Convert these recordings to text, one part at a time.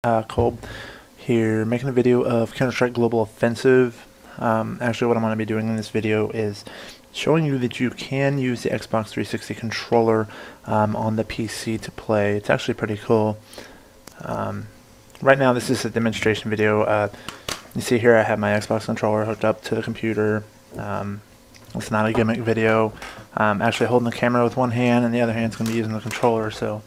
Kolb here, making a video of Counter-Strike Global Offensive. Actually, what I'm going to be doing in this video is showing you that you can use the Xbox 360 controller on the PC to play. It's actually pretty cool. Right now, this is a demonstration video. You see here I have my Xbox controller hooked up to the computer. It's not a gimmick video. I'm actually holding the camera with one hand, and the other hand's going to be using the controller. So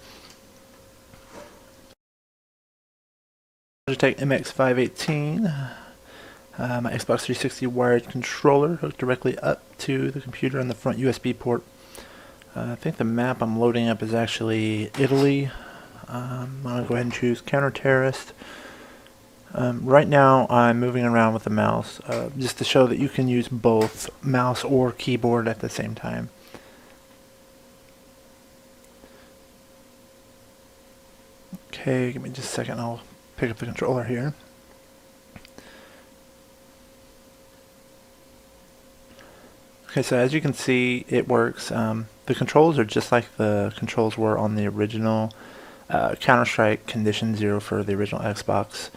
Logitech MX518, my Xbox 360 wired controller hooked directly up to the computer on the front USB port. I think the map I'm loading up is actually Italy. I'm going to go ahead and choose counter-terrorist. Right now I'm moving around with the mouse just to show that you can use both mouse or keyboard at the same time. Okay, give me just a second, I'll pick up the controller here. Okay, so as you can see, it works. The controls are just like the controls were on the original Counter-Strike Condition 0 for the original Xbox.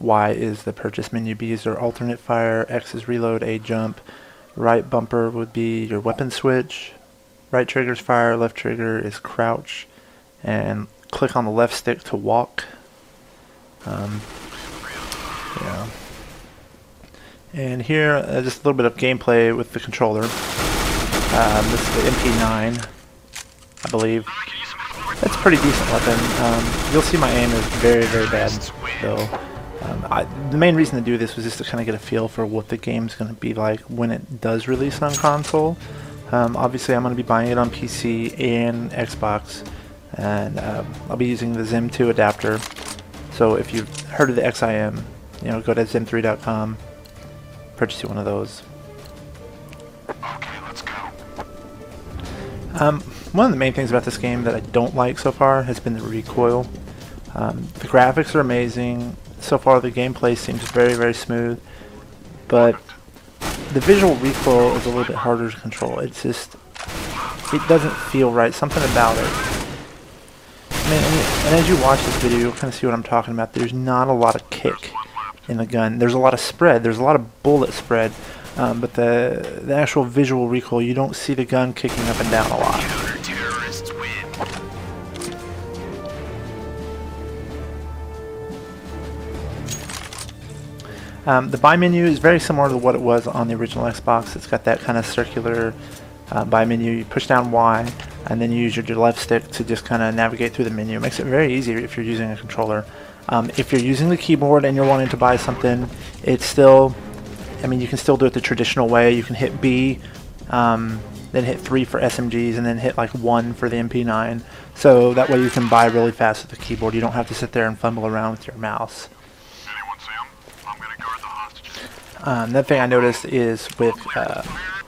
Y is the purchase menu, B is your alternate fire, X is reload, A jump, right bumper would be your weapon switch, right trigger is fire, left trigger is crouch, and click on the left stick to walk. Yeah. And here, just a little bit of gameplay with the controller. This is the MP9, I believe. It's a pretty decent weapon. You'll see my aim is very, very bad, though. The main reason to do this was just to kind of get a feel for what the game's going to be like when it does release on console. Obviously, I'm going to be buying it on PC and Xbox, and I'll be using the Zim 2 adapter. So if you've heard of the XIM, go to zim3.com, purchase you one of those. Okay, let's go. One of the main things about this game that I don't like so far has been the recoil. The graphics are amazing. So far the gameplay seems very, very smooth, but the visual recoil is a little bit harder to control. It doesn't feel right, something about it. And as you watch this video, you'll kind of see what I'm talking about. There's not a lot of kick in the gun. There's a lot of spread. There's a lot of bullet spread, but the actual visual recoil, you don't see the gun kicking up and down a lot. The buy menu is very similar to what it was on the original Xbox. It's got that kind of circular buy menu. You push down Y, and then you use your left stick to just kind of navigate through the menu. It makes it very easy if you're using a controller. If you're using the keyboard and you're wanting to buy something, it's still, you can still do it the traditional way. You can hit B, then hit 3 for SMGs, and then hit like 1 for the MP9. So that way you can buy really fast with the keyboard. You don't have to sit there and fumble around with your mouse. Another thing I noticed is with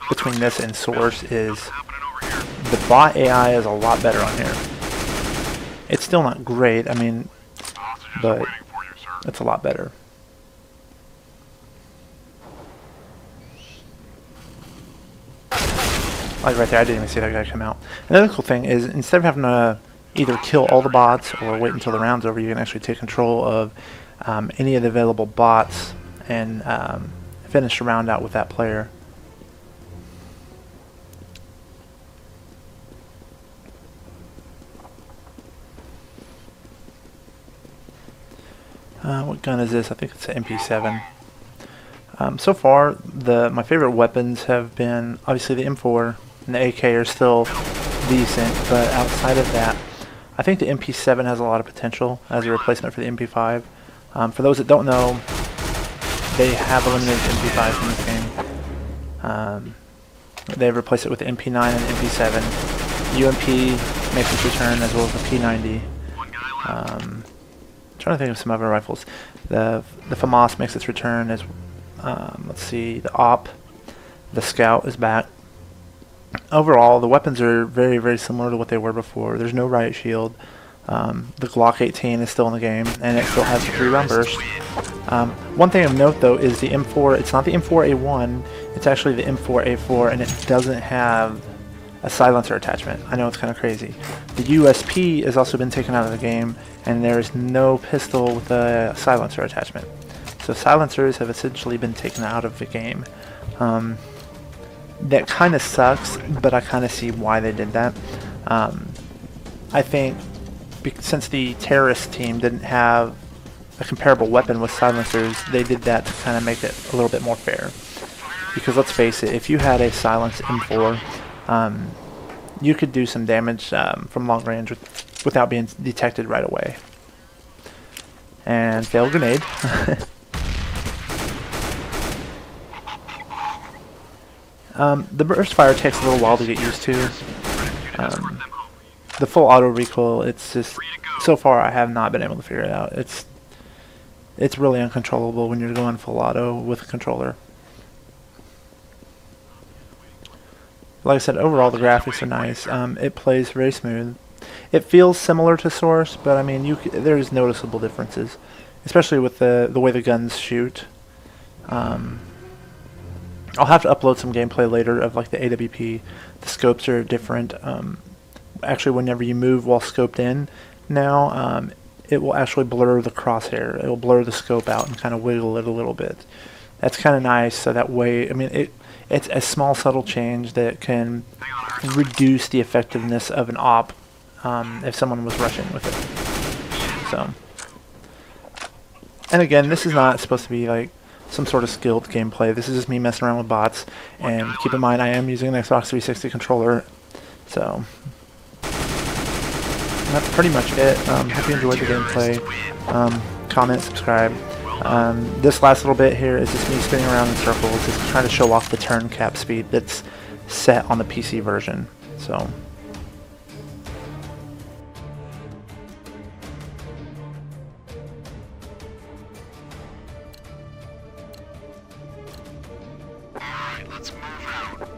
between this and Source is the bot AI is a lot better on here. It's still not great, but it's a lot better. Like right there, I didn't even see that guy come out. Another cool thing is instead of having to either kill all the bots or wait until the round's over, you can actually take control of any of the available bots and finish the round out with that player. What gun is this? I think it's an MP7. So far, my favorite weapons have been obviously the M4 and the AK are still decent, but outside of that, I think the MP7 has a lot of potential as a replacement for the MP5. For those that don't know, they have eliminated MP5 from this game. They've replaced it with the MP9 and the MP7. UMP makes its return as well as the P90. I'm trying to think of some other rifles. The FAMAS makes its return as, let's see, the AWP, the Scout is back. Overall, the weapons are very, very similar to what they were before. There's no riot shield. The Glock 18 is still in the game, and it still has the 3-round burst. One thing of note, though, is the M4. It's not the M4A1. It's actually the M4A4, and it doesn't have a silencer attachment. I know it's kind of crazy. The USP has also been taken out of the game, and there is no pistol with a silencer attachment. So silencers have essentially been taken out of the game. That kind of sucks, but I kind of see why they did that. I think since the terrorist team didn't have a comparable weapon with silencers, they did that to kind of make it a little bit more fair. Because let's face it, if you had a silenced M4, you could do some damage from long range without being detected right away. And failed grenade. The burst fire takes a little while to get used to. The full auto recoil, it's just, so far I have not been able to figure it out. It's really uncontrollable when you're going full auto with a controller. Like I said, overall the graphics are nice. It plays very smooth. It feels similar to Source, but I mean, there's noticeable differences, especially with the way the guns shoot. I'll have to upload some gameplay later of like the AWP. The scopes are different. Actually, whenever you move while scoped in now, it will actually blur the crosshair. It will blur the scope out and kind of wiggle it a little bit. That's kind of nice, so that way, I mean, it's a small subtle change that can reduce the effectiveness of an op if someone was rushing with it. So, and again, this is not supposed to be like some sort of skilled gameplay. This is just me messing around with bots. And keep in mind, I am using an Xbox 360 controller. So that's pretty much it. Hope you enjoyed the gameplay. Comment, subscribe. This last little bit here is just me spinning around in circles, just trying to show off the turn cap speed that's set on the PC version. So. Alright, let's move out.